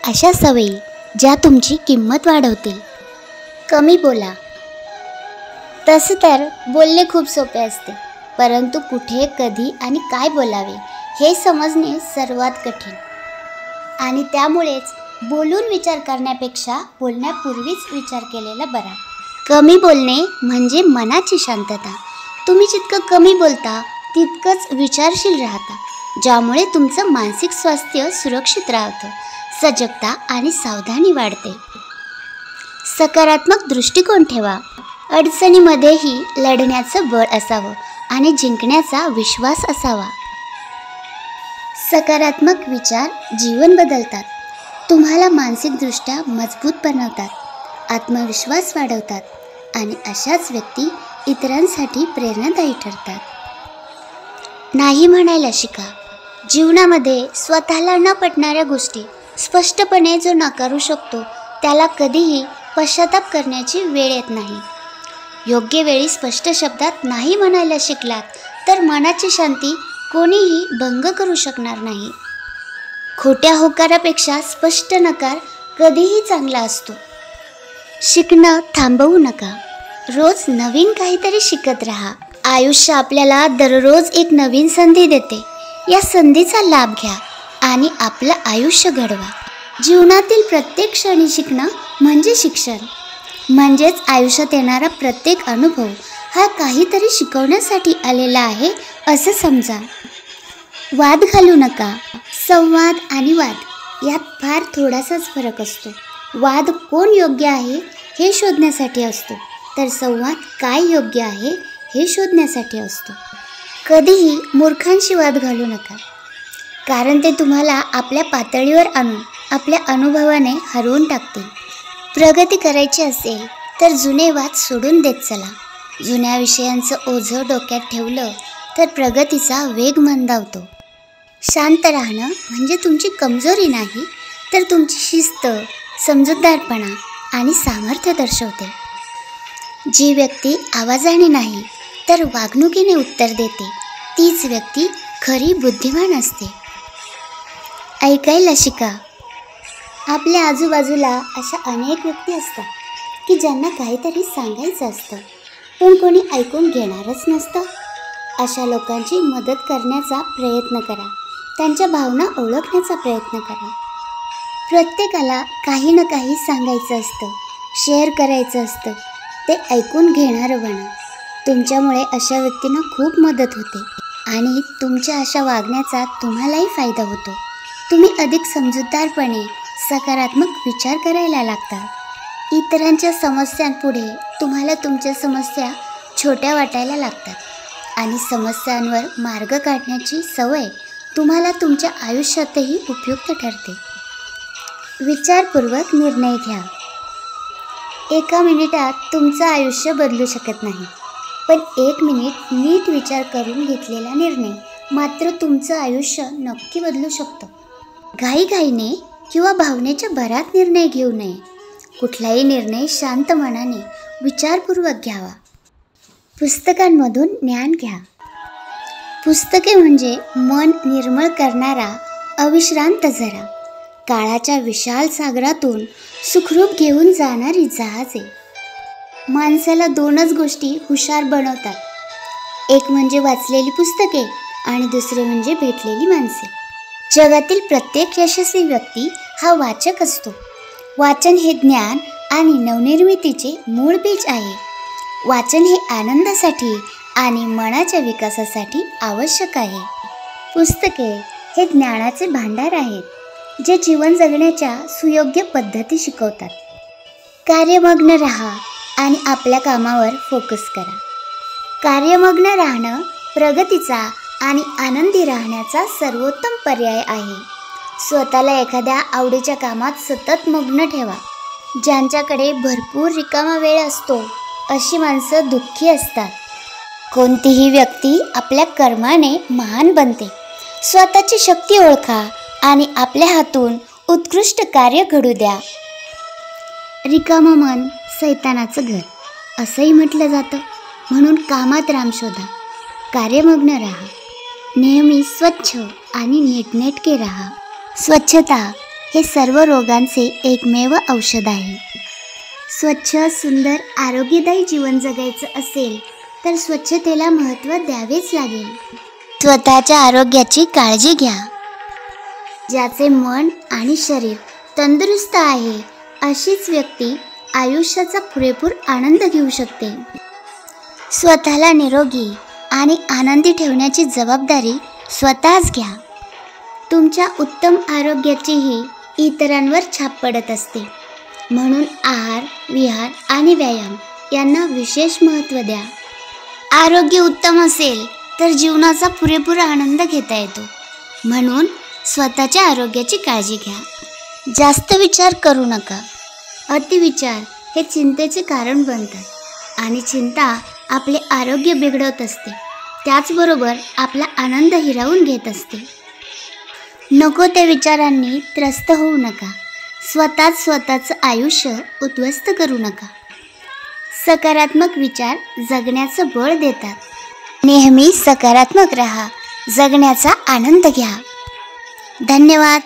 अशा सवयी ज्या तुमची किंमत वाढवतील. कमी बोला. तसे तर बोलणे खूप सोपे असते, परंतु कुठे, कधी आणि काय बोलावे हे समजणे सर्वात कठीण. आणि त्यामुळेच बोलून विचार करण्यापेक्षा बोलण्यापूर्वीच विचार केलेला बरा. कमी बोलणे म्हणजे मनाची शांतता. तुम्ही जितकं कमी बोलता तितकंच विचारशील राहता, ज्यामुळे तुमचं मानसिक स्वास्थ्य सुरक्षित राहतं, सजगता आणि सावधानी वाढते. सकारात्मक दृष्टिकोन ठेवा. अडचणीमध्येही लढण्याचं बळ असावं आणि जिंकण्याचा विश्वास असावा. सकारात्मक विचार जीवन बदलतात, तुम्हाला मानसिकदृष्ट्या मजबूत बनवतात, आत्मविश्वास वाढवतात आणि अशाच व्यक्ती इतरांसाठी प्रेरणादायी ठरतात. नाही म्हणायला शिका. जीवनामध्ये स्वतःला न पटणाऱ्या गोष्टी स्पष्टपणे जो नाकारू शकतो त्याला कधीही पश्चाताप करण्याची वेळ येत नाही. योग्य वेळी स्पष्ट शब्दात नाही म्हणायला शिकलात तर मनाची शांती कोणीही भंग करू शकणार नाही. खोट्या होकारापेक्षा स्पष्ट नकार कधीही चांगला असतो. शिकणं थांबवू नका. रोज नवीन काहीतरी शिकत राहा. आयुष्य आपल्याला दररोज एक नवीन संधी देते. या संधीचा लाभ घ्या आणि आपलं आयुष्य घडवा. जीवनातील प्रत्येक क्षणी शिकणं म्हणजे शिक्षण. म्हणजेच आयुष्यात येणारा प्रत्येक अनुभव हा काहीतरी शिकवण्यासाठी आलेला आहे असं समजा. वाद घालू नका. संवाद आणि वाद यात फार थोडासाच फरक असतो. वाद कोण योग्य आहे हे शोधण्यासाठी असतो, तर संवाद काय योग्य आहे हे शोधण्यासाठी असतो. कधीही मूर्खांशी वाद घालू नका, कारण ते तुम्हाला आपल्या पातळीवर आणून आपल्या अनुभवाने हरवून टाकतील. प्रगती करायची असेल तर जुने वाद सोडून देत चला. जुन्या विषयांचं ओझं डोक्यात ठेवलं तर प्रगतीचा वेग मंदावतो. शांत राहणं म्हणजे तुमची कमजोरी नाही, तर तुमची शिस्त, समजूतदारपणा आणि सामर्थ्य दर्शवते. जी व्यक्ती आवाजाने नाही तर वागणुकीने उत्तर देते तीच व्यक्ती खरी बुद्धिमान असते. ऐकायला शिका. आपल्या आजूबाजूला अशा अनेक व्यक्ती असतात की ज्यांना काहीतरी सांगायचं असतं, पण कोणी ऐकून घेणारच नसतं. अशा लोकांची मदत करण्याचा प्रयत्न करा. त्यांच्या भावना ओळखण्याचा प्रयत्न करा. प्रत्येकाला काही ना काही सांगायचं असतं, शेअर करायचं असतं. ते ऐकून घेणारं बना. तुमच्यामुळे अशा व्यक्तींना खूप मदत होते आणि तुमच्या अशा वागण्याचा तुम्हालाही फायदा होतो. तुम्ही अधिक समजूतदारपणे सकारात्मक विचार करायला लागता. इतरांच्या समस्यांपुढे तुम्हाला तुमच्या समस्या छोट्या वाटायला लागतात आणि समस्यांवर मार्ग काढण्याची सवय तुम्हाला तुमच्या आयुष्यातही उपयुक्त ठरते. विचारपूर्वक निर्णय घ्या. एका मिनिटात तुमचं आयुष्य बदलू शकत नाही, पण 1 मिनिट नीट विचार करून घेतलेला निर्णय मात्र तुमचं आयुष्य नक्की बदलू शकतं. घाईघाईने किंवा भावनेच्या भरात निर्णय घेऊ नये. कुठलाही निर्णय शांत मनाने विचारपूर्वक घ्यावा. पुस्तकांमधून ज्ञान घ्या. पुस्तके म्हणजे मन निर्मळ करणारा अविश्रांत झरा. काळाच्या विशाल सागरातून सुखरूप घेऊन जाणारी जहाजे. माणसाला 2च गोष्टी हुशार बनवतात. एक म्हणजे वाचलेली पुस्तके आणि दुसरे म्हणजे भेटलेली माणसे. जगातील प्रत्येक यशस्वी व्यक्ती हा वाचक असतो. वाचन हे ज्ञान आणि नवनिर्मितीचे मूळ बीज आहे. वाचन हे आनंदासाठी आणि मनाच्या विकासासाठी आवश्यक आहे. पुस्तके हे ज्ञानाचे भांडार आहेत, जे जीवन जगण्याच्या सुयोग्य पद्धती शिकवतात. कार्यमग्न राहा आणि आपल्या कामावर फोकस करा. कार्यमग्न राहणं प्रगतीचा आणि आनंदी राहण्याचा सर्वोत्तम पर्याय आहे. स्वतःला एखाद्या आवडीच्या कामात सतत मग्न ठेवा. ज्यांच्याकडे भरपूर रिकामा वेळ असतो अशी माणसं दुःखी असतात. कोणतीही व्यक्ती आपल्या कर्माने महान बनते. स्वतःची शक्ती ओळखा आणि आपल्या हातून उत्कृष्ट कार्य घडू द्या. रिकामं मन सैतानाचं घर असंही म्हटलं जातं. म्हणून कामात राम शोधा. कार्यमग्न राहा. नेहमी स्वच्छ आणि नीटनेटके राहा. स्वच्छता हे सर्व रोगांचे एकमेव औषध आहे. स्वच्छ, सुंदर, आरोग्यदायी जीवन जगायचं असेल तर स्वच्छतेला महत्त्व द्यावेच लागेल. स्वतःच्या आरोग्याची काळजी घ्या. ज्याचे मन आणि शरीर तंदुरुस्त आहे अशीच व्यक्ती आयुष्याचा पुरेपूर आनंद घेऊ शकते. स्वतःला निरोगी आणि आनंदी ठेवण्याची जबाबदारी स्वतःच घ्या. तुमच्या उत्तम आरोग्याचीही इतरांवर छाप पडत असते. म्हणून आहार, विहार आणि व्यायाम यांना विशेष महत्त्व द्या. आरोग्य उत्तम असेल तर जीवनाचा पुरेपूर आनंद घेता येतो. म्हणून स्वतःच्या आरोग्याची काळजी घ्या. जास्त विचार करू नका. अतिविचार हे चिंतेचे कारण बनतात आणि चिंता आपले आरोग्य बिघडवत असते. त्याचबरोबर आपला आनंद हिरावून घेत असते. नको त्या विचारांनी त्रस्त होऊ नका. स्वतःचं आयुष्य उद्ध्वस्त करू नका. सकारात्मक विचार जगण्याचं बळ देतात. नेहमी सकारात्मक राहा. जगण्याचा आनंद घ्या. धन्यवाद.